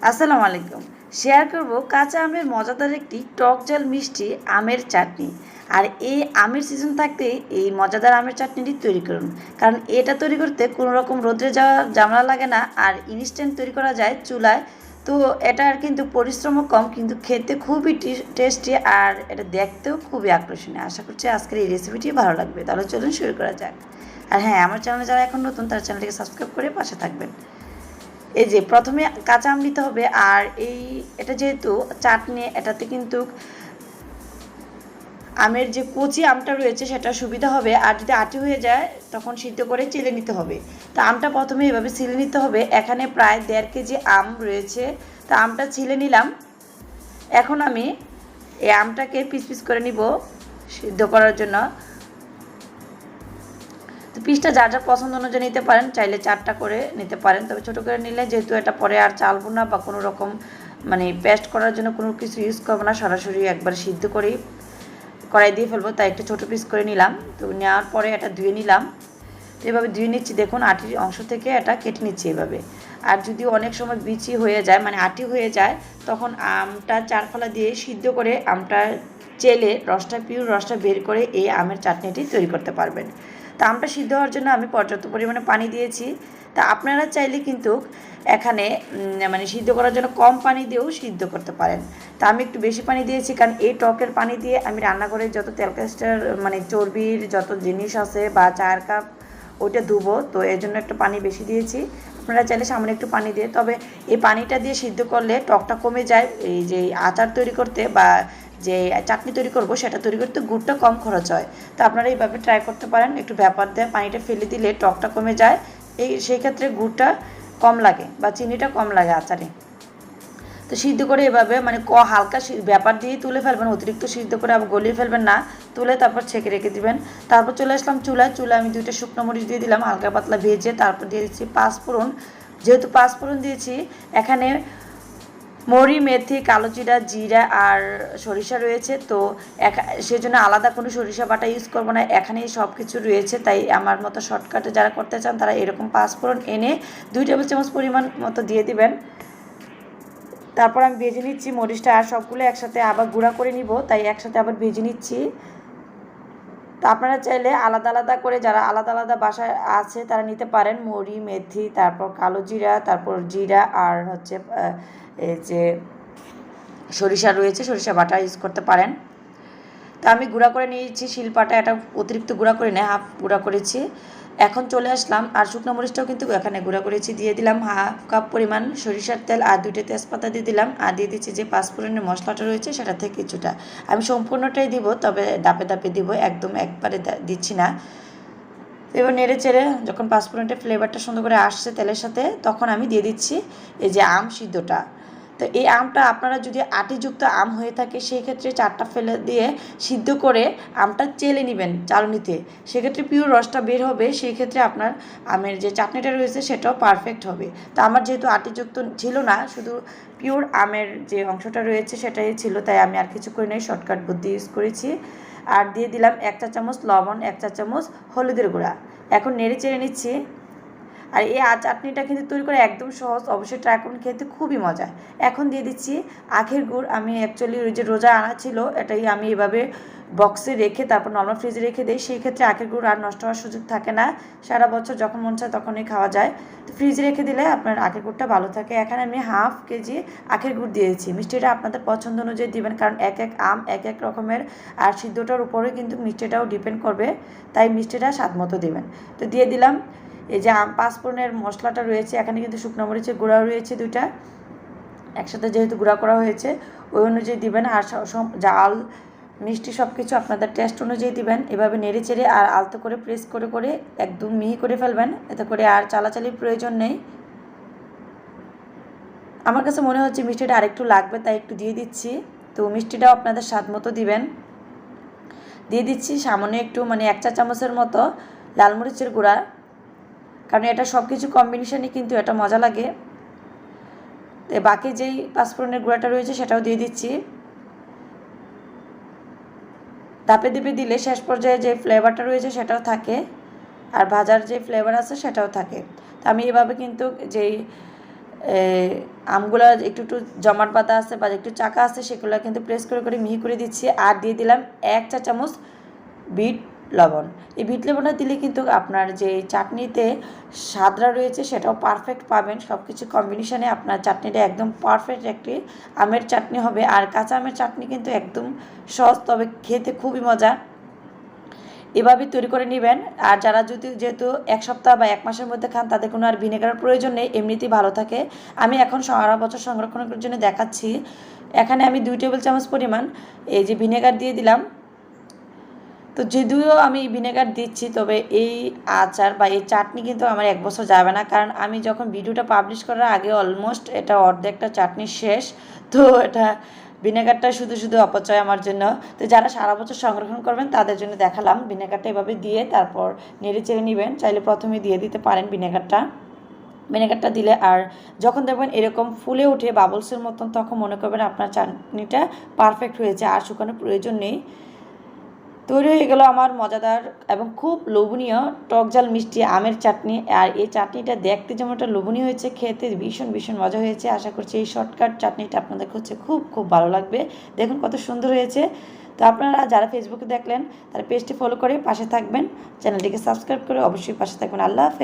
আসসালামু আলাইকুম। শেয়ার করব কাঁচা আমের মজাদার একটি টক ঝাল মিষ্টি আমের চাটনি। আর এই আমের সিজন থাকতে এই মজাদার আমের চাটনিটি তৈরি করুন, কারণ এটা তৈরি করতে কোনো রকম রোদ্রে যাওয়া ঝামেলা লাগে না, আর ইনস্ট্যান্ট তৈরি করা যায় চুলায়। তো এটার কিন্তু পরিশ্রমও কম, কিন্তু খেতে খুবই টেস্টি, আর এটা দেখতেও খুবই আকর্ষণীয়। আশা করছি আজকের এই রেসিপিটি ভালো লাগবে। তাহলে চলুন শুরু করা যাক। আর হ্যাঁ, আমার চ্যানেলে যারা এখন নতুন তারা চ্যানেলটিকে সাবস্ক্রাইব করে পাশে থাকবেন। এই যে প্রথমে কাঁচা আম নিতে হবে, আর এটা যেহেতু চাটনি, এটাতে কিন্তু আমের যে কচি আমটা রয়েছে সেটা সুবিধা হবে, আর যদি আটি হয়ে যায় তখন সিদ্ধ করে চেলে নিতে হবে। তো আমটা প্রথমে এভাবে ছিলে নিতে হবে। এখানে প্রায় 1.5 কেজি আম রয়েছে, তো আমটা ছিলে নিলাম। এখন আমি এই আমটাকে পিস পিস করে নিব সিদ্ধ করার জন্য। তো পিসটা যার যার পছন্দ অনুযায়ী নিতে পারেন, চাইলে 4টা করে নিতে পারেন, তবে ছোটো করে নিলে যেহেতু এটা পরে আর চালবো না বা কোনো রকম পেস্ট করার জন্য কোনো কিছু ইউজ করবো না, সরাসরি একবার সিদ্ধ করেই কড়াই দিয়ে ফেলবো, তাই একটু ছোটো পিস করে নিলাম। তো নেওয়ার পরে এটা ধুয়ে নিলাম। তো এভাবে ধুয়ে নিচ্ছি, দেখুন আটির অংশ থেকে এটা কেটে নিচ্ছি এভাবে। আর যদি অনেক সময় বিচি হয়ে যায়, আটি হয়ে যায়, তখন আমটা 4 ফালা দিয়ে সিদ্ধ করে আমটা চেলে পিওর রসটা বের করে এই আমের চাটনিটি তৈরি করতে পারবেন। তা আমটা সিদ্ধ হওয়ার জন্য আমি পর্যাপ্ত পরিমাণে পানি দিয়েছি। তা আপনারা চাইলে কিন্তু এখানে সিদ্ধ করার জন্য কম পানি দিয়েও সিদ্ধ করতে পারেন। তা আমি একটু বেশি পানি দিয়েছি, কারণ এই টকের পানি দিয়ে আমি রান্নাঘরে যত তেলকাস্টার চর্বির যত জিনিস আছে বা 4 কাপ ওইটা ধুবো, তো এর জন্য একটু পানি বেশি দিয়েছি। আপনারা চাইলে সামান্য একটু পানি দিয়ে, তবে এই পানিটা দিয়ে সিদ্ধ করলে টকটা কমে যায়। এই যে আচার তৈরি করতে বা যে চাটনি তৈরি করব সেটা তৈরি করতে গুড়টা কম খরচ হয়। তো আপনারা এইভাবে ট্রাই করতে পারেন। একটু ব্যাপার দিয়ে পানিটা ফেলে দিলে টকটা কমে যায়, সেই ক্ষেত্রে গুড়টা কম লাগে বা চিনিটা কম লাগে আচারে। তো সিদ্ধ করে এভাবে হালকা ব্যাপার দিয়ে তুলে ফেলবেন, অতিরিক্ত সিদ্ধ করে আবার গলিয়ে ফেলবেন না, তুলে তারপর ছেঁকে রেখে দিবেন। তারপর চলে আসলাম চুলায় আমি 2টা শুকনো মরিচ দিয়ে দিলাম হালকা পাতলা ভেজে। তারপর দিয়ে দিচ্ছি পাঁচফোড়ন। যেহেতু পাঁচফোড়ন দিয়েছি, এখানে মরি, মেথি, কালো জিরা, জিরা আর সরিষা রয়েছে, তো সেজন্য আলাদা কোনো সরিষা বাটা ইউজ করবো না, এখানেই সব কিছু রয়েছে। তাই আমার মতো শর্টকাটে যারা করতে চান তারা এরকম পাঁচফোড়ন এনে 2 টেবিল চামচ পরিমাণ মতো দিয়ে দিবেন। তারপর আমি ভেজে নিচ্ছি মরিচটা, আর সবগুলো একসাথে আবার গুঁড়া করে নিব, তাই একসাথে আবার ভেজে নিচ্ছি। তো আপনারা চাইলে আলাদা আলাদা করে, যারা আলাদা আলাদা বাসায় আছে তারা নিতে পারেন। মরি, মেথি, তারপর কালো জিরা, তারপর জিরা, আর হচ্ছে এই যে সরিষা রয়েছে, সরিষা বাটা ইউজ করতে পারেন। তো আমি গুঁড়া করে নিয়েছি শিলপাটা, এটা অতিরিক্ত গুঁড়া করে নেই, হাফ গুঁড়া করেছি। এখন চলে আসলাম, আর শুকনো মরিচটাও কিন্তু এখানে গুঁড়া করেছি, দিয়ে দিলাম হাফ কাপ পরিমাণ সরিষার তেল, আর 2টা তেজপাতা দিয়ে দিলাম, আর দিয়ে দিচ্ছি যে পাঁচফোড়নের মশলাটা রয়েছে সেটা থেকে কিছুটা। আমি সম্পূর্ণটাই দিব, তবে ডাপে ডাপে দিব, একদম একবারে দিচ্ছি না। এবার নেড়ে চেড়ে যখন পাঁচফোড়নটা ফ্লেভারটা সুন্দর করে আসছে তেলের সাথে, তখন আমি দিয়ে দিচ্ছি এই যে আম সিদ্ধটা। তো এই আমটা আপনারা যদি আটিযুক্ত আম হয়ে থাকে, সেই ক্ষেত্রে 4টা ফেলে দিয়ে সিদ্ধ করে আমটা চেলে নেবেন চালনিতে, সেক্ষেত্রে পিওর রসটা বের হবে, সেই ক্ষেত্রে আপনার আমের যে চাটনিটা রয়েছে সেটাও পারফেক্ট হবে। তো আমার যেহেতু আটিযুক্ত ছিল না, শুধু পিওর আমের যে অংশটা রয়েছে সেটাই ছিল, তাই আমি আর কিছু করে নেই, শর্টকাট বুদ্ধি ইউজ করেছি। আর দিয়ে দিলাম 1 চা চামচ লবণ, 1 চা চামচ হলুদের গুঁড়া। এখন নেড়ে চেড়ে নিচ্ছি। আর এই চাটনিটা কিন্তু তৈরি করা একদম সহজ, অবশ্যই ট্রাই করুন, খেতে খুবই মজা। এখন দিয়ে দিচ্ছি আখের গুড়। আমি অ্যাকচুয়ালি ওই যে রোজা আনা ছিল, এটাই আমি এভাবে বক্সে রেখে তারপর নর্মাল ফ্রিজে রেখে দিই, সেই ক্ষেত্রে আখের গুড় আর নষ্ট হওয়ার সুযোগ থাকে না, সারা বছর যখন মন চায় তখনই খাওয়া যায়। তো ফ্রিজে রেখে দিলে আপনার আখের গুড়টা ভালো থাকে। এখানে আমি হাফ কেজি আখের গুড় দিয়েছি। মিষ্টিটা আপনাদের পছন্দ অনুযায়ী দিবেন, কারণ এক এক আম এক এক রকমের, আর সিদ্ধটার উপরে কিন্তু মিষ্টিটাও ডিপেন্ড করবে, তাই মিষ্টিটা স্বাদ মতো দেবেন। তো দিয়ে দিলাম এই যে পাঁচফোড়নের মশলাটা রয়েছে, এখানে কিন্তু শুকনো মরিচের গুঁড়া রয়েছে 2টা, একসাথে যেহেতু গুঁড়া করা হয়েছে ওই অনুযায়ী দিবেন, আর জাল মিষ্টি সব কিছু আপনাদের টেস্ট অনুযায়ী দিবেন। এভাবে নেড়ে চেড়ে আর আলতো করে প্রেস করে করে একদম মিহি করে ফেলবেন, এতে করে আর চালাচালির প্রয়োজন নেই। আমার কাছে মনে হচ্ছে মিষ্টিটা আরেকটু লাগবে, তাই একটু দিয়ে দিচ্ছি। তো মিষ্টিটাও আপনাদের স্বাদ মতো দিবেন। দিয়ে দিচ্ছি সামান্য একটু 1 চা চামচের মতো লাল মরিচের গুঁড়া, কারণ এটা সব কিছু কম্বিনেশনই কিন্তু এটা মজা লাগে। বাকি যেই পাঁচফোড়নের গুঁড়াটা রয়েছে সেটাও দিয়ে দিচ্ছি। ধাপে ধাপে দিলে শেষ পর্যায়ে যে ফ্লেভারটা রয়েছে সেটাও থাকে, আর ভাজার যে ফ্লেভার আছে সেটাও থাকে। তো আমি এভাবে কিন্তু যেই আমগুলো একটু একটু জমাট বাঁধা আছে বা একটু চাকা আছে, সেগুলো কিন্তু প্রেস করে করে মিহি করে দিচ্ছি। আর দিয়ে দিলাম 1 চা চামচ বিট লবণ। এই বিট লবণটা দিলে কিন্তু আপনার যে চাটনিতে স্বাদটা রয়েছে সেটাও পারফেক্ট পাবেন। সব কিছু কম্বিনেশনে আপনার চাটনিটা একদম পারফেক্ট একটি আমের চাটনি হবে। আর কাঁচা আমের চাটনি কিন্তু একদম সহজ, তবে খেতে খুবই মজা। এভাবে তৈরি করে নেবেন। আর যারা যেহেতু 1 সপ্তাহ বা 1 মাসের মধ্যে খান, তাদের কোনো আর ভিনেগারের প্রয়োজন নেই, এমনিতেই ভালো থাকে। আমি এখন সারা বছর সংরক্ষণের জন্য দেখাচ্ছি। এখানে আমি 2 টেবিল চামচ পরিমাণ এই যে ভিনেগার দিয়ে দিলাম। তো যদিও আমি ভিনেগার দিচ্ছি, তবে এই আচার বা এই চাটনি কিন্তু আমার 1 বছর যাবে না, কারণ আমি যখন ভিডিওটা পাবলিশ করার আগে অলমোস্ট এটা অর্ধেকটা চাটনি শেষ। তো এটা ভিনেগারটা শুধু শুধু অপচয় আমার জন্য। তো যারা সারা বছর সংরক্ষণ করবেন তাদের জন্য দেখালাম। ভিনেগারটা এভাবে দিয়ে তারপর নেড়ে চেড়ে নেবেন। চাইলে প্রথমে দিয়ে দিতে পারেন ভিনেগারটা দিলে। আর যখন দেখবেন এরকম ফুলে উঠে বাবলসের মতন, তখন মনে করবেন আপনার চাটনিটা পারফেক্ট হয়েছে, আর শুকানোর প্রয়োজন নেই। তৈরি হয়ে গেল আমার মজাদার এবং খুব লোভনীয় টক ঝাল মিষ্টি আমের চাটনি। আর এই চাটনিটা দেখতে যেমনটা লোভনীয় হয়েছে, খেতে ভীষণ ভীষণ মজা হয়েছে। আশা করছি এই শর্টকাট চাটনিটা আপনাদের হচ্ছে খুব খুব ভালো লাগবে। দেখুন কত সুন্দর হয়েছে। তো আপনারা যারা ফেসবুকে দেখলেন তারা পেজটি ফলো করে পাশে থাকবেন, চ্যানেলটিকে সাবস্ক্রাইব করে অবশ্যই পাশে থাকবেন। আল্লাহ হাফেজ।